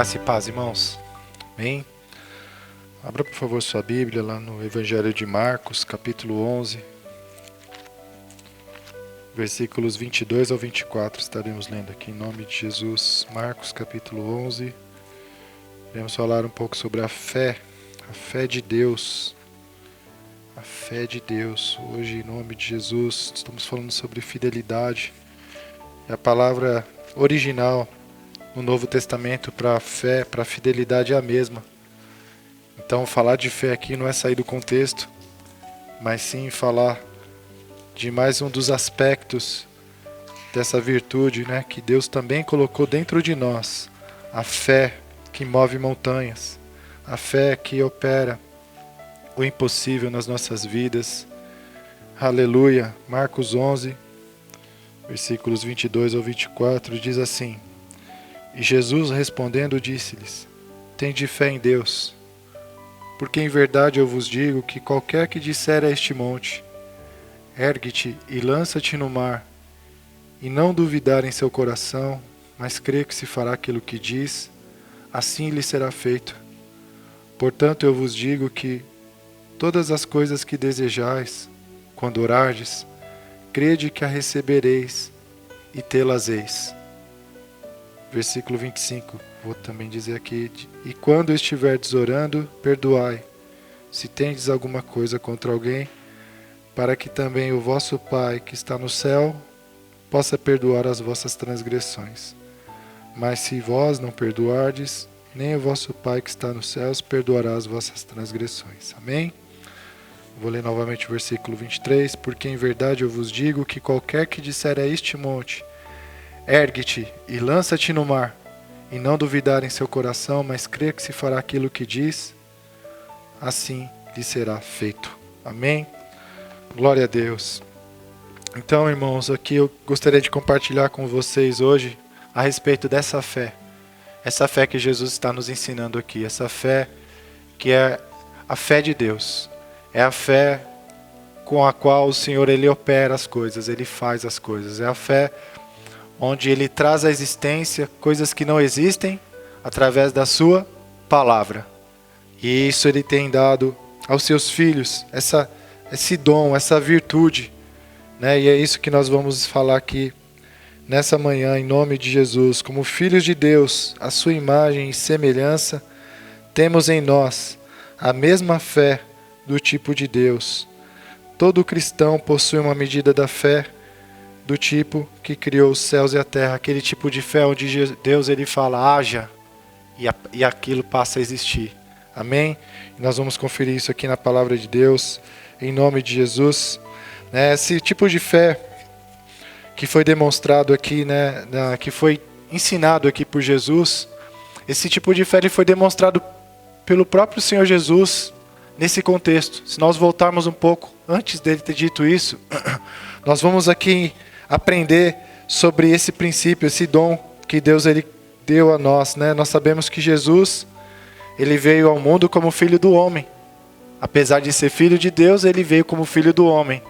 Graça e paz, irmãos. Amém? Abra, por favor, sua Bíblia lá no Evangelho de Marcos, capítulo 11, versículos 22 ao 24. Estaremos lendo aqui em nome de Jesus. Marcos, capítulo 11. Iremos falar um pouco sobre a fé de Deus. A fé de Deus. Hoje, em nome de Jesus, estamos falando sobre fidelidade. E a palavra original no Novo Testamento para fé, para fidelidade é a mesma. Então falar de fé aqui não é sair do contexto, mas sim falar de mais um dos aspectos dessa virtude, né, que Deus também colocou dentro de nós. A fé que move montanhas, a fé que opera o impossível nas nossas vidas. Aleluia. Marcos 11, versículos 22 ao 24, diz assim: E Jesus respondendo disse-lhes: Tende fé em Deus, porque em verdade eu vos digo que qualquer que disser a este monte, ergue-te e lança-te no mar, e não duvidar em seu coração, mas crer que se fará aquilo que diz, assim lhe será feito. Portanto eu vos digo que todas as coisas que desejais, quando orardes, crede que a recebereis e tê-las-eis. Versículo 25, vou também dizer aqui: E quando estiverdes orando, perdoai, se tendes alguma coisa contra alguém, para que também o vosso Pai, que está no céu, possa perdoar as vossas transgressões. Mas se vós não perdoardes, nem o vosso Pai, que está nos céus, perdoará as vossas transgressões. Amém? Vou ler novamente o versículo 23. Porque em verdade eu vos digo que qualquer que disser a este monte, ergue-te e lança-te no mar, e não duvidar em seu coração, mas crer que se fará aquilo que diz, assim lhe será feito. Amém? Glória a Deus. Então, irmãos, aqui eu gostaria de compartilhar com vocês hoje a respeito dessa fé. Essa fé que Jesus está nos ensinando aqui. Essa fé que é a fé de Deus. É a fé com a qual o Senhor ele opera as coisas, ele faz as coisas. É a fé onde ele traz à existência coisas que não existem através da sua palavra. E isso ele tem dado aos seus filhos, esse dom, essa virtude, né? E é isso que nós vamos falar aqui nessa manhã, em nome de Jesus. Como filhos de Deus, a sua imagem e semelhança, temos em nós a mesma fé do tipo de Deus. Todo cristão possui uma medida da fé do tipo que criou os céus e a terra, aquele tipo de fé onde Deus ele fala, haja, e aquilo passa a existir. Amém? E nós vamos conferir isso aqui na palavra de Deus, em nome de Jesus. Esse tipo de fé que foi demonstrado aqui, que foi ensinado aqui por Jesus, esse tipo de fé ele foi demonstrado pelo próprio Senhor Jesus nesse contexto. Se nós voltarmos um pouco antes dele ter dito isso, nós vamos aqui aprender sobre esse princípio, esse dom que Deus ele deu a nós, né? Nós sabemos que Jesus ele veio ao mundo como filho do homem. Apesar de ser filho de Deus, ele veio como filho do homem.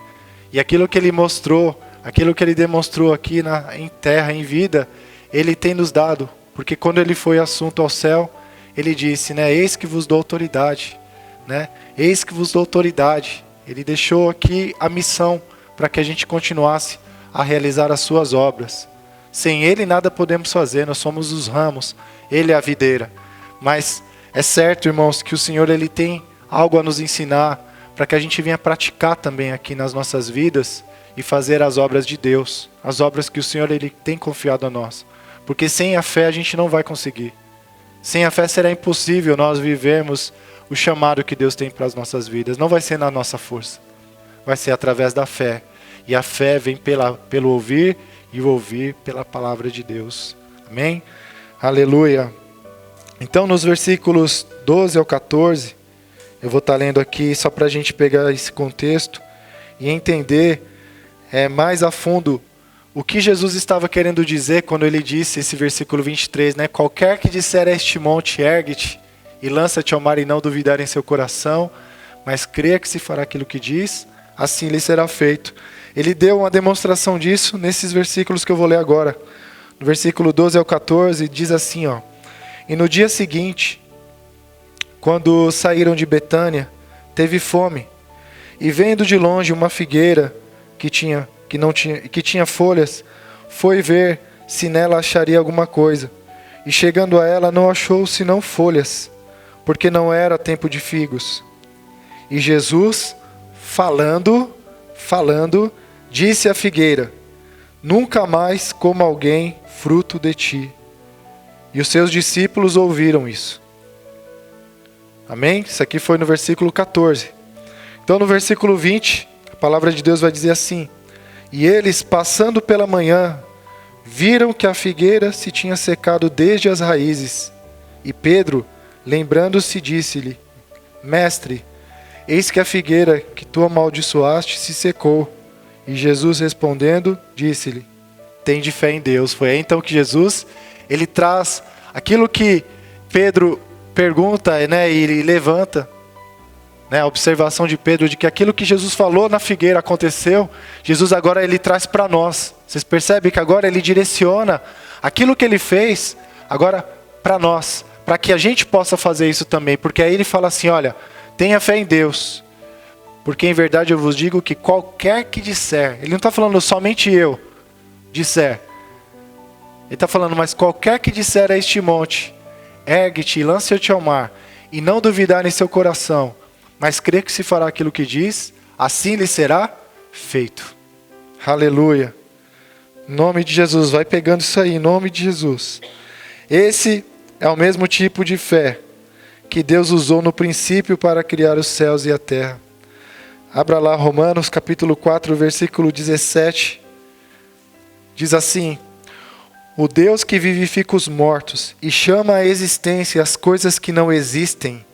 E aquilo que ele mostrou, aquilo que ele demonstrou aqui em terra, em vida, ele tem nos dado. Porque quando ele foi assunto ao céu, ele disse, né? Eis que vos dou autoridade, né? Eis que vos dou autoridade. Ele deixou aqui a missão para que a gente continuasse a realizar as suas obras. Sem ele nada podemos fazer, nós somos os ramos, ele é a videira. Mas é certo, irmãos, que o Senhor ele tem algo a nos ensinar para que a gente venha praticar também aqui nas nossas vidas e fazer as obras de Deus, as obras que o Senhor ele tem confiado a nós. Porque sem a fé a gente não vai conseguir. Sem a fé será impossível nós vivermos o chamado que Deus tem para as nossas vidas. Não vai ser na nossa força, vai ser através da fé. E a fé vem pelo ouvir, e o ouvir pela palavra de Deus. Amém? Aleluia. Então, nos versículos 12 ao 14, eu vou estar lendo aqui só para a gente pegar esse contexto e entender mais a fundo o que Jesus estava querendo dizer quando ele disse esse versículo 23, né? Qualquer que disser a este monte, ergue-te e lança-te ao mar e não duvidar em seu coração, mas creia que se fará aquilo que diz, assim lhe será feito. Ele deu uma demonstração disso nesses versículos que eu vou ler agora. No versículo 12 ao 14 diz assim, ó: E no dia seguinte, quando saíram de Betânia, teve fome. E vendo de longe uma figueira que tinha folhas, foi ver se nela acharia alguma coisa. E chegando a ela, não achou senão folhas, porque não era tempo de figos. E Jesus, falando, disse à figueira: nunca mais coma alguém fruto de ti. E os seus discípulos ouviram isso. Amém? Isso aqui foi no versículo 14. Então no versículo 20, a palavra de Deus vai dizer assim: e eles, passando pela manhã, viram que a figueira se tinha secado desde as raízes. E Pedro, lembrando-se, disse-lhe: mestre, eis que a figueira que tu amaldiçoaste se secou. E Jesus respondendo, disse-lhe: tende fé em Deus. Foi aí então que Jesus, ele traz aquilo que Pedro pergunta, né, e levanta, né, a observação de Pedro de que aquilo que Jesus falou na figueira aconteceu. Jesus agora ele traz para nós. Vocês percebem que agora ele direciona aquilo que ele fez agora para nós, para que a gente possa fazer isso também. Porque aí ele fala assim: olha, tenha fé em Deus, porque em verdade eu vos digo que qualquer que disser, ele não está falando somente eu disser, ele está falando, mas qualquer que disser a este monte: ergue-te e lança-te ao mar, e não duvidar em seu coração, mas crer que se fará aquilo que diz, assim lhe será feito. Aleluia. Em nome de Jesus, vai pegando isso aí, em nome de Jesus. Esse é o mesmo tipo de fé que Deus usou no princípio para criar os céus e a terra. Abra lá Romanos capítulo 4, versículo 17. Diz assim: o Deus que vivifica os mortos e chama à existência as coisas que não existem.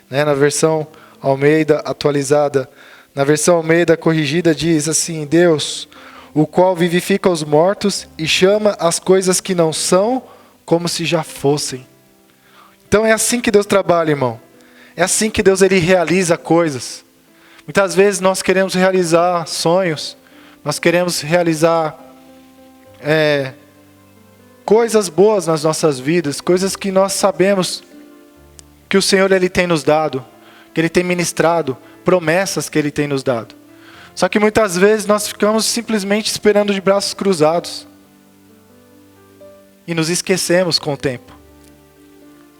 Né? Na versão Almeida atualizada, na versão Almeida corrigida diz assim: Deus, o qual vivifica os mortos e chama as coisas que não são como se já fossem. Então é assim que Deus trabalha, irmão. É assim que Deus ele realiza coisas. Muitas vezes nós queremos realizar sonhos, nós queremos realizar coisas boas nas nossas vidas, coisas que nós sabemos que o Senhor ele tem nos dado, que Ele tem ministrado, promessas que Ele tem nos dado. Só que muitas vezes nós ficamos simplesmente esperando de braços cruzados e nos esquecemos com o tempo.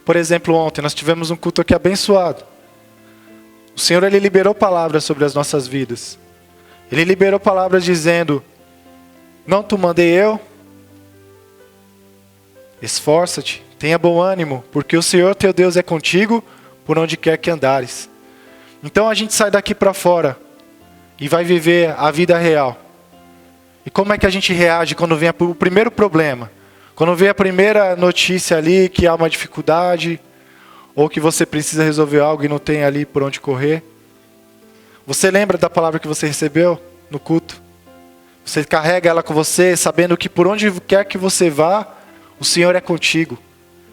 Por exemplo, ontem nós tivemos um culto aqui abençoado. O Senhor ele liberou palavras sobre as nossas vidas. Ele liberou palavras dizendo: não te mandei eu? Esforça-te, tenha bom ânimo, porque o Senhor teu Deus é contigo por onde quer que andares. Então a gente sai daqui para fora e vai viver a vida real. E como é que a gente reage quando vem o primeiro problema? Quando vem a primeira notícia ali que há uma dificuldade, ou que você precisa resolver algo e não tem ali por onde correr. Você lembra da palavra que você recebeu no culto? Você carrega ela com você, sabendo que por onde quer que você vá, o Senhor é contigo.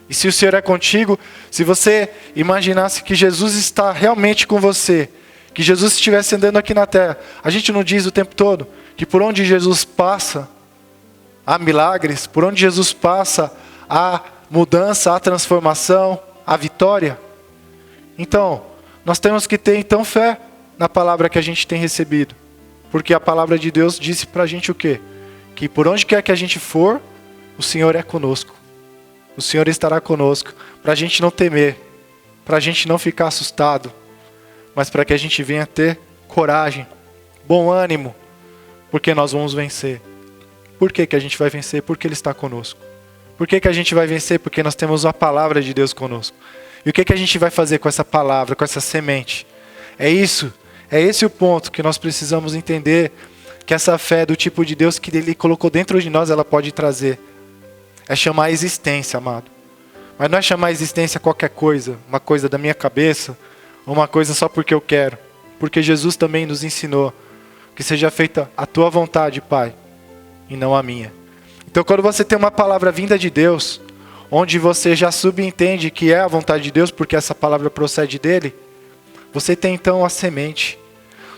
E se o Senhor é contigo, se você imaginasse que Jesus está realmente com você, que Jesus estivesse andando aqui na terra, a gente não diz o tempo todo que por onde Jesus passa, há milagres, por onde Jesus passa, há mudança, há transformação, há vitória? Então, nós temos que ter então fé na palavra que a gente tem recebido. Porque a palavra de Deus disse pra gente o quê? Que por onde quer que a gente for, o Senhor é conosco. O Senhor estará conosco, para a gente não temer, para a gente não ficar assustado, mas para que a gente venha ter coragem, bom ânimo, porque nós vamos vencer. Por que que a gente vai vencer? Porque Ele está conosco. Por que que a gente vai vencer? Porque nós temos a palavra de Deus conosco. E o que que a gente vai fazer com essa palavra, com essa semente? É esse o ponto que nós precisamos entender, que essa fé do tipo de Deus que Ele colocou dentro de nós, ela pode trazer. É chamar a existência, amado. Mas não é chamar a existência qualquer coisa, uma coisa da minha cabeça, ou uma coisa só porque eu quero. Porque Jesus também nos ensinou que seja feita a tua vontade, Pai, e não a minha. Então quando você tem uma palavra vinda de Deus, onde você já subentende que é a vontade de Deus, porque essa palavra procede dele, você tem então a semente.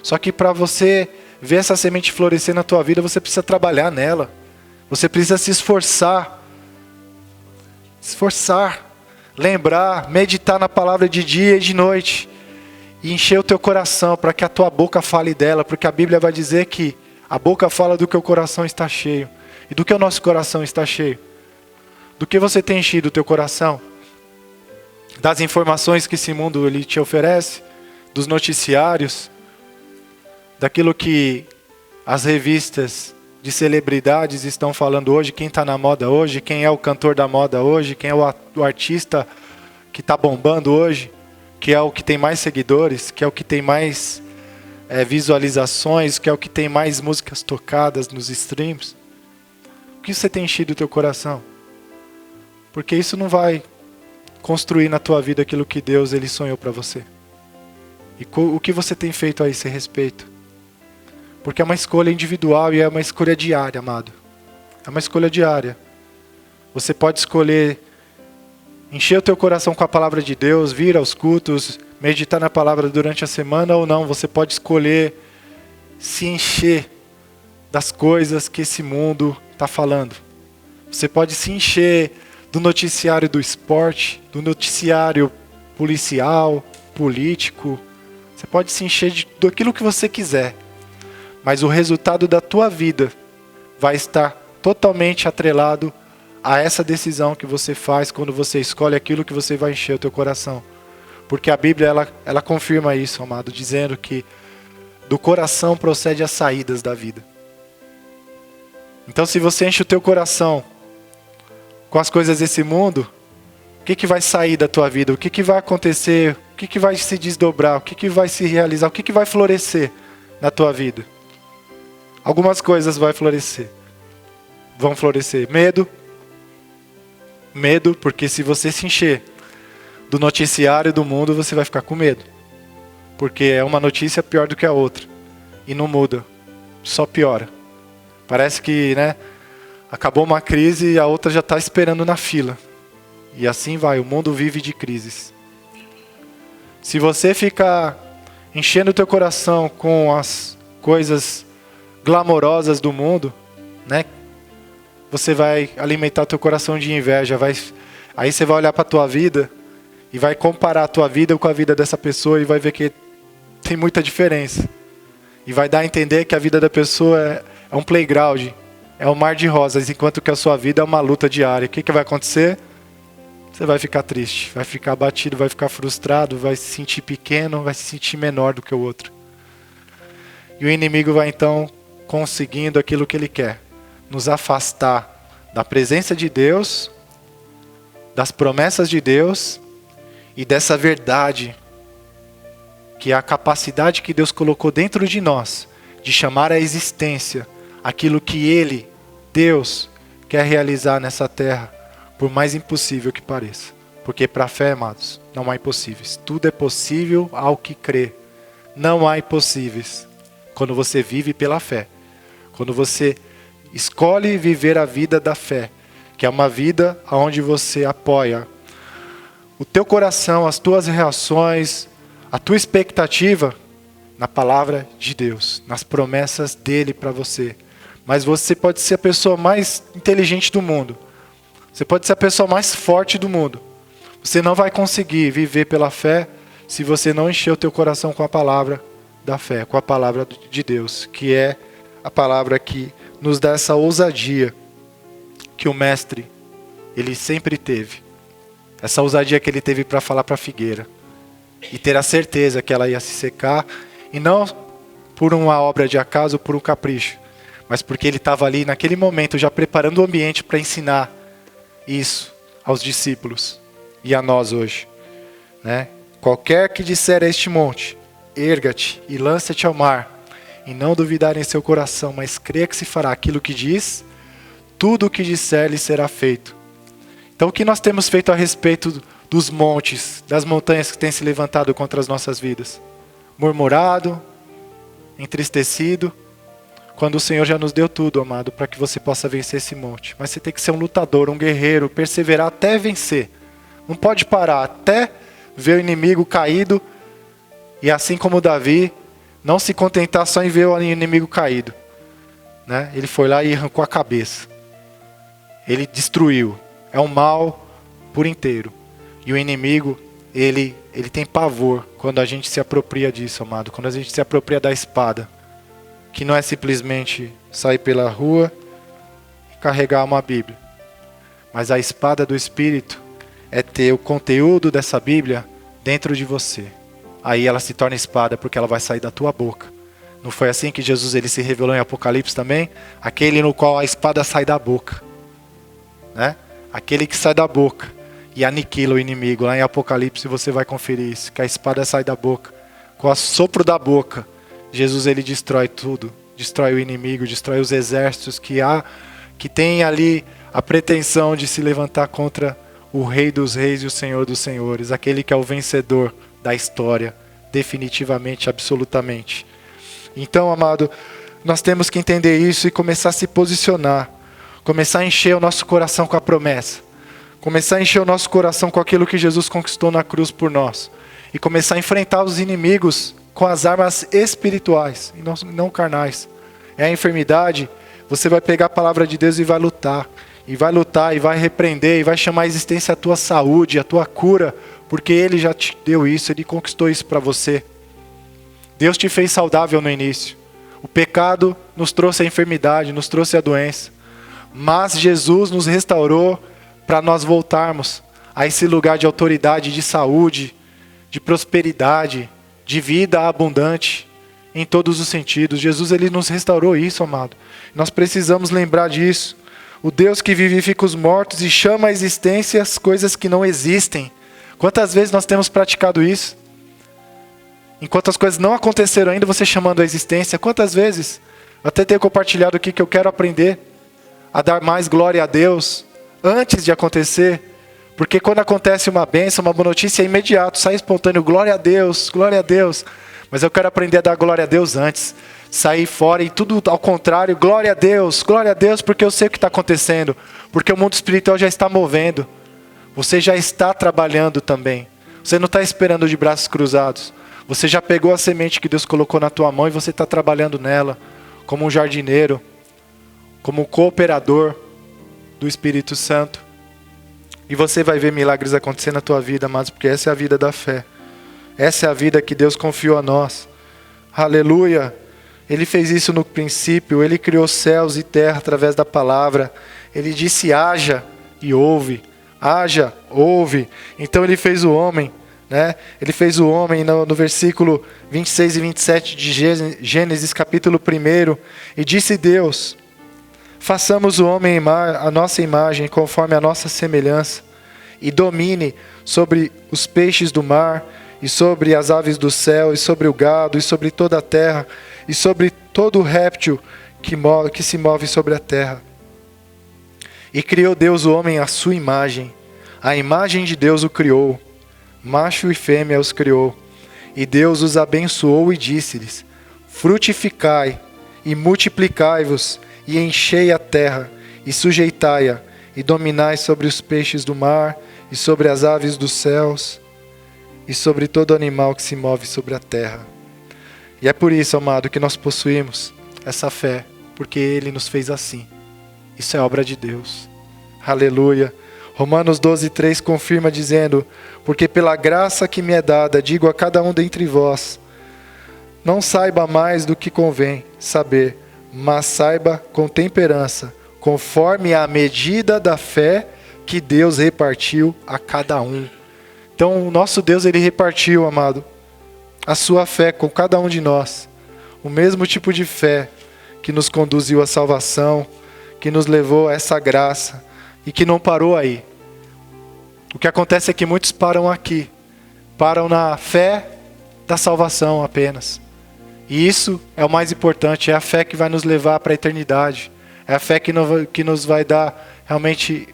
Só que para você ver essa semente florescer na tua vida, você precisa trabalhar nela. Você precisa se esforçar. lembrar, meditar na palavra de dia e de noite. E encher o teu coração para que a tua boca fale dela. Porque a Bíblia vai dizer que a boca fala do que o coração está cheio. E do que o nosso coração está cheio? Do que você tem enchido o teu coração? Das informações que esse mundo ele te oferece? Dos noticiários? Daquilo que as revistas de celebridades estão falando hoje? Quem está na moda hoje? Quem é o cantor da moda hoje? Quem é o artista que está bombando hoje? Que é o que tem mais seguidores? Que é o que tem mais visualizações? Que é o que tem mais músicas tocadas nos streams? O que você tem enchido o teu coração? Porque isso não vai construir na tua vida aquilo que Deus ele sonhou para você. E o que você tem feito a esse respeito? Porque é uma escolha individual e é uma escolha diária, amado. É uma escolha diária. Você pode escolher encher o teu coração com a palavra de Deus, vir aos cultos, meditar na palavra durante a semana ou não. Você pode escolher se encher das coisas que esse mundo está falando. Você pode se encher do noticiário do esporte, do noticiário policial, político. Você pode se encher daquilo que você quiser. Mas o resultado da tua vida vai estar totalmente atrelado a essa decisão que você faz quando você escolhe aquilo que você vai encher o teu coração. Porque a Bíblia ela confirma isso, amado, dizendo que do coração procede as saídas da vida. Então se você enche o teu coração com as coisas desse mundo, o que vai sair da tua vida? O que vai acontecer? O que vai se desdobrar? O que vai se realizar? O que vai florescer na tua vida? Algumas coisas vão florescer. Medo, porque se você se encher do noticiário do mundo, você vai ficar com medo. Porque é uma notícia pior do que a outra. E não muda, só piora. Parece que, acabou uma crise e a outra já está esperando na fila. E assim vai, o mundo vive de crises. Se você ficar enchendo o teu coração com as coisas glamorosas do mundo, você vai alimentar teu coração de inveja. Aí você vai olhar para a tua vida e vai comparar a tua vida com a vida dessa pessoa e vai ver que tem muita diferença. E vai dar a entender que a vida da pessoa é um playground, é um mar de rosas, enquanto que a sua vida é uma luta diária. O que vai acontecer? Você vai ficar triste, vai ficar abatido, vai ficar frustrado, vai se sentir pequeno, vai se sentir menor do que o outro. E o inimigo vai então conseguindo aquilo que ele quer. Nos afastar da presença de Deus, das promessas de Deus e dessa verdade, que é a capacidade que Deus colocou dentro de nós, de chamar à existência aquilo que Ele, Deus, quer realizar nessa terra, por mais impossível que pareça. Porque para a fé, amados, não há impossíveis. Tudo é possível ao que crê. Não há impossíveis quando você vive pela fé. Quando você escolhe viver a vida da fé, que é uma vida onde você apoia o teu coração, as tuas reações, a tua expectativa na palavra de Deus, nas promessas dele para você. Mas você pode ser a pessoa mais inteligente do mundo. Você pode ser a pessoa mais forte do mundo. Você não vai conseguir viver pela fé se você não encher o teu coração com a palavra da fé, com a palavra de Deus, que é a palavra que nos dá essa ousadia que o mestre, ele sempre teve. Essa ousadia que ele teve para falar para a figueira. E ter a certeza que ela ia se secar. E não por uma obra de acaso ou por um capricho. Mas porque ele estava ali naquele momento já preparando o ambiente para ensinar isso aos discípulos. E a nós hoje. Qualquer que disser a este monte, erga-te e lança-te ao mar. E não duvidar em seu coração, mas crê que se fará aquilo que diz, tudo o que disser lhe será feito. Então o que nós temos feito a respeito dos montes, das montanhas que têm se levantado contra as nossas vidas? Murmurado, entristecido, quando o Senhor já nos deu tudo, amado, para que você possa vencer esse monte. Mas você tem que ser um lutador, um guerreiro, perseverar até vencer. Não pode parar, até ver o inimigo caído, e assim como Davi, não se contentar só em ver o inimigo caído. Ele foi lá e arrancou a cabeça. Ele destruiu. É um mal por inteiro. E o inimigo, ele tem pavor quando a gente se apropria disso, amado. Quando a gente se apropria da espada. Que não é simplesmente sair pela rua e carregar uma Bíblia. Mas a espada do Espírito é ter o conteúdo dessa Bíblia dentro de você. Aí ela se torna espada porque ela vai sair da tua boca. Não foi assim que Jesus ele se revelou em Apocalipse também? Aquele no qual a espada sai da boca. Né? Aquele que sai da boca e aniquila o inimigo. Lá em Apocalipse você vai conferir isso. Que a espada sai da boca. Com o sopro da boca, Jesus ele destrói tudo. Destrói o inimigo, destrói os exércitos que tem ali a pretensão de se levantar contra o Rei dos Reis e o Senhor dos Senhores. Aquele que é o vencedor da história. Definitivamente, absolutamente. Então, amado, nós temos que entender isso e começar a se posicionar. Começar a encher o nosso coração com a promessa. Começar a encher o nosso coração com aquilo que Jesus conquistou na cruz por nós. E começar a enfrentar os inimigos com as armas espirituais e não carnais. É a enfermidade, você vai pegar a palavra de Deus e vai lutar. E vai lutar, e vai repreender, e vai chamar à existência a tua saúde, a tua cura. Porque Ele já te deu isso, Ele conquistou isso para você. Deus te fez saudável no início. O pecado nos trouxe a enfermidade, nos trouxe a doença. Mas Jesus nos restaurou para nós voltarmos a esse lugar de autoridade, de saúde, de prosperidade, de vida abundante, em todos os sentidos. Jesus ele nos restaurou isso, amado. Nós precisamos lembrar disso. O Deus que vivifica os mortos e chama à existência as coisas que não existem. Quantas vezes nós temos praticado isso? Enquanto as coisas não aconteceram ainda, você chamando a existência. Quantas vezes? Eu até tenho compartilhado aqui que eu quero aprender a dar mais glória a Deus antes de acontecer. Porque quando acontece uma bênção, uma boa notícia, é imediato, sai espontâneo, glória a Deus, glória a Deus. Mas eu quero aprender a dar glória a Deus antes. Sair fora e tudo ao contrário, glória a Deus, porque eu sei o que está acontecendo. Porque o mundo espiritual já está movendo. Você já está trabalhando também. Você não está esperando de braços cruzados. Você já pegou a semente que Deus colocou na tua mão e você está trabalhando nela. Como um jardineiro. Como um cooperador do Espírito Santo. E você vai ver milagres acontecer na tua vida, amados, porque essa é a vida da fé. Essa é a vida que Deus confiou a nós. Aleluia! Ele fez isso no princípio, Ele criou céus e terra através da palavra. Ele disse haja e houve. Haja, houve. Então Ele fez o homem, né? Ele fez o homem no versículo 26 e 27 de Gênesis capítulo 1. E disse Deus: façamos o homem a nossa imagem, conforme a nossa semelhança, e domine sobre os peixes do mar, e sobre as aves do céu, e sobre o gado, e sobre toda a terra, e sobre todo réptil que se move sobre a terra. E criou Deus o homem à sua imagem. A imagem de Deus o criou. Macho e fêmea os criou. E Deus os abençoou e disse-lhes: frutificai e multiplicai-vos, e enchei a terra, e sujeitai-a, e dominai sobre os peixes do mar, e sobre as aves dos céus, e sobre todo animal que se move sobre a terra. E é por isso, amado, que nós possuímos essa fé, porque Ele nos fez assim. Isso é obra de Deus. Aleluia. Romanos 12:3 confirma dizendo: porque pela graça que me é dada, digo a cada um dentre vós, não saiba mais do que convém saber, mas saiba com temperança, conforme a medida da fé que Deus repartiu a cada um. Então o nosso Deus, Ele repartiu, amado, a sua fé com cada um de nós. O mesmo tipo de fé que nos conduziu à salvação, que nos levou a essa graça e que não parou aí. O que acontece é que muitos param aqui, param na fé da salvação apenas. E isso é o mais importante, é a fé que vai nos levar para a eternidade. É a fé que nos vai dar realmente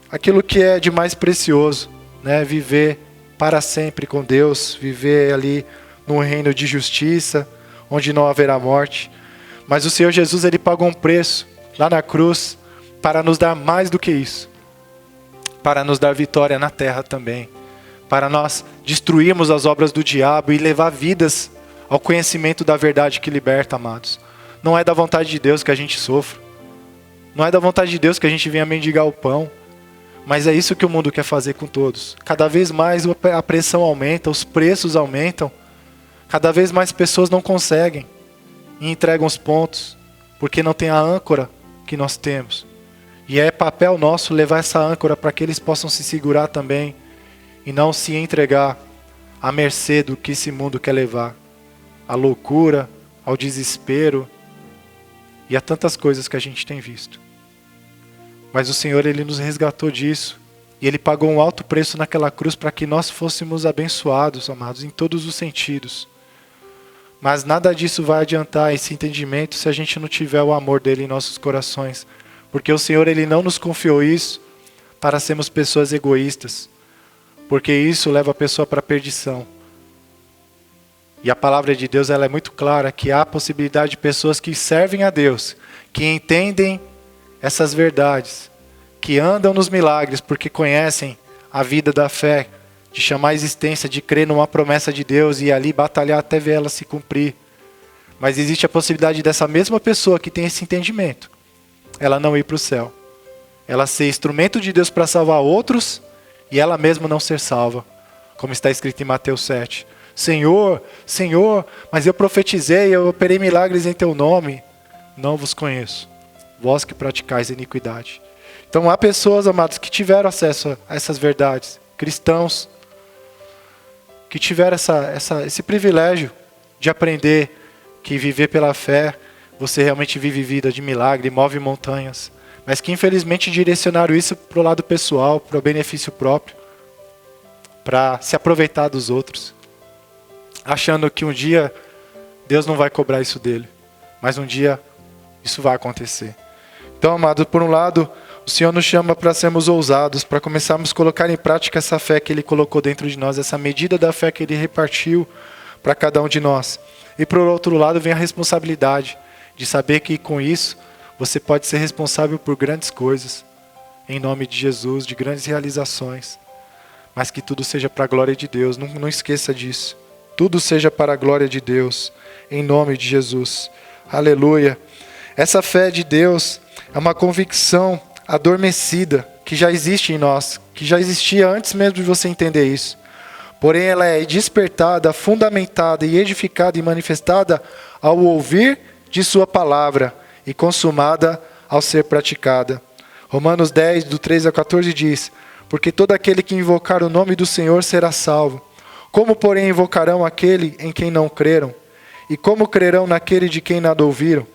aquilo que é de mais precioso, né? Viver para sempre com Deus, viver ali num reino de justiça, onde não haverá morte. Mas o Senhor Jesus, Ele pagou um preço lá na cruz para nos dar mais do que isso. Para nos dar vitória na terra também. Para nós destruirmos as obras do diabo e levar vidas ao conhecimento da verdade que liberta, amados. Não é da vontade de Deus que a gente sofra. Não é da vontade de Deus que a gente venha mendigar o pão. Mas é isso que o mundo quer fazer com todos. Cada vez mais a pressão aumenta, os preços aumentam. Cada vez mais pessoas não conseguem e entregam os pontos, porque não tem a âncora que nós temos. E é papel nosso levar essa âncora para que eles possam se segurar também e não se entregar à mercê do que esse mundo quer levar. À loucura, ao desespero e a tantas coisas que a gente tem visto. Mas o Senhor, Ele nos resgatou disso. E Ele pagou um alto preço naquela cruz para que nós fôssemos abençoados, amados, em todos os sentidos. Mas nada disso vai adiantar esse entendimento se a gente não tiver o amor dEle em nossos corações. Porque o Senhor, Ele não nos confiou isso para sermos pessoas egoístas. Porque isso leva a pessoa para a perdição. E a palavra de Deus, ela é muito clara que há a possibilidade de pessoas que servem a Deus, que entendem essas verdades, que andam nos milagres porque conhecem a vida da fé, de chamar a existência, de crer numa promessa de Deus e ali batalhar até ver ela se cumprir. Mas existe a possibilidade dessa mesma pessoa que tem esse entendimento, ela não ir para o céu. Ela ser instrumento de Deus para salvar outros e ela mesma não ser salva. Como está escrito em Mateus 7. Senhor, Senhor, mas eu profetizei, eu operei milagres em teu nome. Não vos conheço, vós que praticais iniquidade. Então há pessoas, amados, que tiveram acesso a essas verdades. Cristãos que tiveram esse privilégio de aprender que viver pela fé, você realmente vive vida de milagre, move montanhas. Mas que infelizmente direcionaram isso para o lado pessoal, para o benefício próprio, para se aproveitar dos outros. Achando que um dia Deus não vai cobrar isso dele. Mas um dia isso vai acontecer. Então, amado, por um lado, o Senhor nos chama para sermos ousados, para começarmos a colocar em prática essa fé que Ele colocou dentro de nós, essa medida da fé que Ele repartiu para cada um de nós. E por outro lado vem a responsabilidade de saber que com isso você pode ser responsável por grandes coisas, em nome de Jesus, de grandes realizações. Mas que tudo seja para a glória de Deus, não esqueça disso. Tudo seja para a glória de Deus, em nome de Jesus. Aleluia. Essa fé de Deus é uma convicção adormecida, que já existe em nós, que já existia antes mesmo de você entender isso. Porém, ela é despertada, fundamentada e edificada e manifestada ao ouvir de sua palavra e consumada ao ser praticada. Romanos 10, do 13 a 14 diz: porque todo aquele que invocar o nome do Senhor será salvo. Como, porém, invocarão aquele em quem não creram? E como crerão naquele de quem nada ouviram?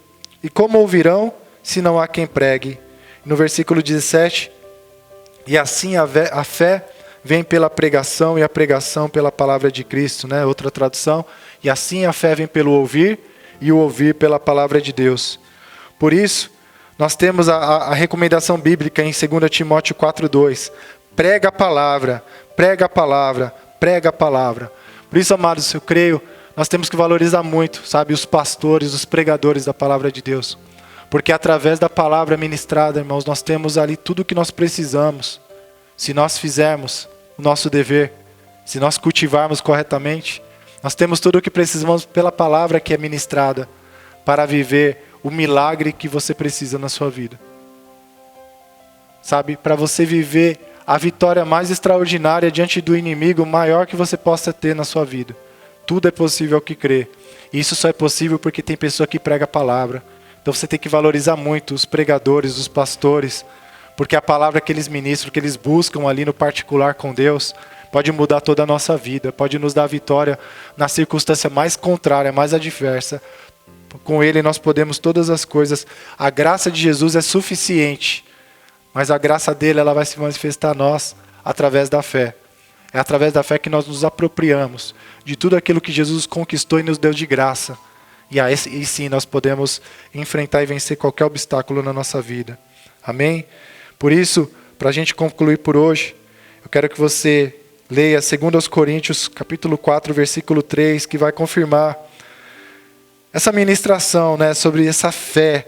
E como ouvirão, se não há quem pregue? No versículo 17, e assim a fé vem pela pregação, e a pregação pela palavra de Cristo, né? Outra tradução. E assim a fé vem pelo ouvir, e o ouvir pela palavra de Deus. Por isso, nós temos a recomendação bíblica em 2 Timóteo 4,2. Prega a palavra, prega a palavra, prega a palavra. Por isso, amados, eu creio, nós temos que valorizar muito, sabe, os pastores, os pregadores da palavra de Deus. Porque através da palavra ministrada, irmãos, nós temos ali tudo o que nós precisamos. Se nós fizermos o nosso dever, se nós cultivarmos corretamente, nós temos tudo o que precisamos pela palavra que é ministrada para viver o milagre que você precisa na sua vida. Sabe, para você viver a vitória mais extraordinária diante do inimigo maior que você possa ter na sua vida. Tudo é possível ao que crê. E isso só é possível porque tem pessoa que prega a palavra. Então você tem que valorizar muito os pregadores, os pastores, porque a palavra que eles ministram, que eles buscam ali no particular com Deus, pode mudar toda a nossa vida, pode nos dar vitória na circunstância mais contrária, mais adversa. Com Ele nós podemos todas as coisas. A graça de Jesus é suficiente, mas a graça dele ela vai se manifestar a nós através da fé. É através da fé que nós nos apropriamos de tudo aquilo que Jesus conquistou e nos deu de graça. E aí sim nós podemos enfrentar e vencer qualquer obstáculo na nossa vida. Amém? Por isso, para a gente concluir por hoje, eu quero que você leia 2 Coríntios capítulo 4, versículo 3, que vai confirmar essa ministração, né, sobre essa fé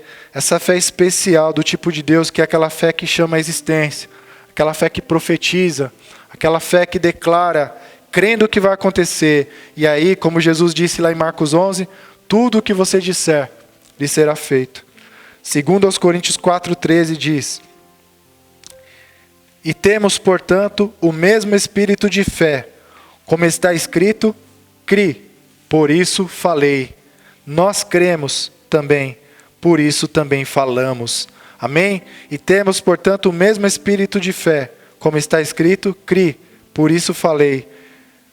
especial do tipo de Deus, que é aquela fé que chama a existência, aquela fé que profetiza, aquela fé que declara, crendo o que vai acontecer. E aí, como Jesus disse lá em Marcos 11, tudo o que você disser lhe será feito. 2 Coríntios 4,13 diz: E temos, portanto, o mesmo espírito de fé. Como está escrito, cri, por isso falei. Nós cremos também, por isso também falamos. Amém? E temos, portanto, o mesmo espírito de fé. Como está escrito, cri, por isso falei.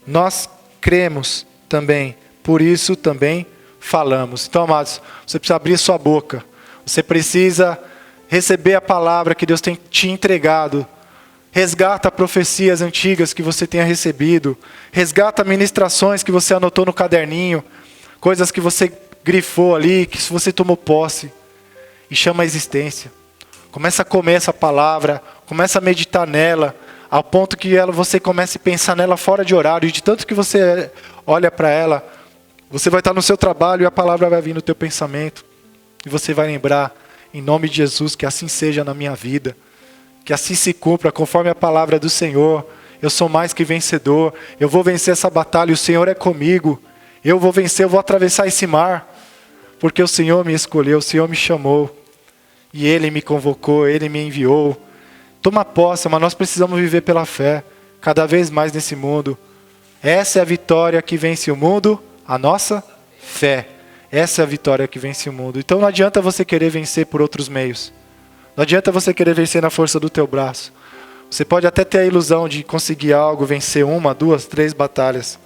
Nós cremos também, por isso também falamos. Então, amados, você precisa abrir sua boca. Você precisa receber a palavra que Deus tem te entregado. Resgata profecias antigas que você tenha recebido. Resgata ministrações que você anotou no caderninho. Coisas que você grifou ali, que você tomou posse. E chama a existência. Começa a comer essa palavra. Começa a meditar nela. Ao ponto que você comece a pensar nela fora de horário. E de tanto que você olha para ela, você vai estar no seu trabalho e a palavra vai vir no teu pensamento. E você vai lembrar, em nome de Jesus, que assim seja na minha vida. Que assim se cumpra, conforme a palavra do Senhor. Eu sou mais que vencedor. Eu vou vencer essa batalha, o Senhor é comigo. Eu vou vencer, eu vou atravessar esse mar. Porque o Senhor me escolheu, o Senhor me chamou. E Ele me convocou, Ele me enviou. Toma posse, mas nós precisamos viver pela fé. Cada vez mais nesse mundo. Essa é a vitória que vence o mundo, a nossa fé. Essa é a vitória que vence o mundo. Então não adianta você querer vencer por outros meios. Não adianta você querer vencer na força do teu braço. Você pode até ter a ilusão de conseguir algo, vencer 1, 2, 3 batalhas.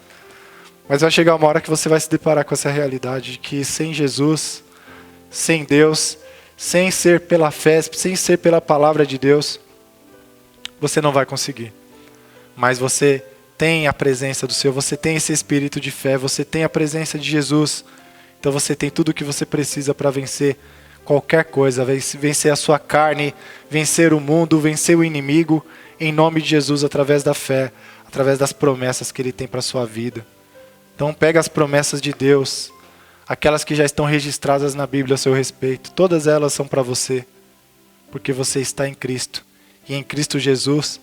Mas vai chegar uma hora que você vai se deparar com essa realidade de que sem Jesus, sem Deus, sem ser pela fé, sem ser pela palavra de Deus, você não vai conseguir. Mas você tem a presença do Senhor, você tem esse espírito de fé, você tem a presença de Jesus. Então você tem tudo o que você precisa para vencer qualquer coisa, vencer a sua carne, vencer o mundo, vencer o inimigo, em nome de Jesus, através da fé, através das promessas que Ele tem para a sua vida. Então pega as promessas de Deus, aquelas que já estão registradas na Bíblia a seu respeito, todas elas são para você, porque você está em Cristo. E em Cristo Jesus,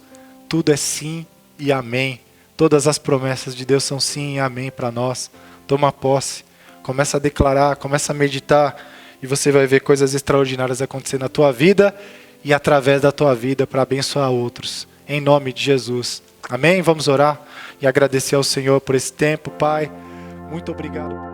tudo é sim e amém. Todas as promessas de Deus são sim e amém para nós. Toma posse. Começa a declarar, começa a meditar e você vai ver coisas extraordinárias acontecer na tua vida e através da tua vida para abençoar outros. Em nome de Jesus. Amém? Vamos orar e agradecer ao Senhor por esse tempo, Pai. Muito obrigado.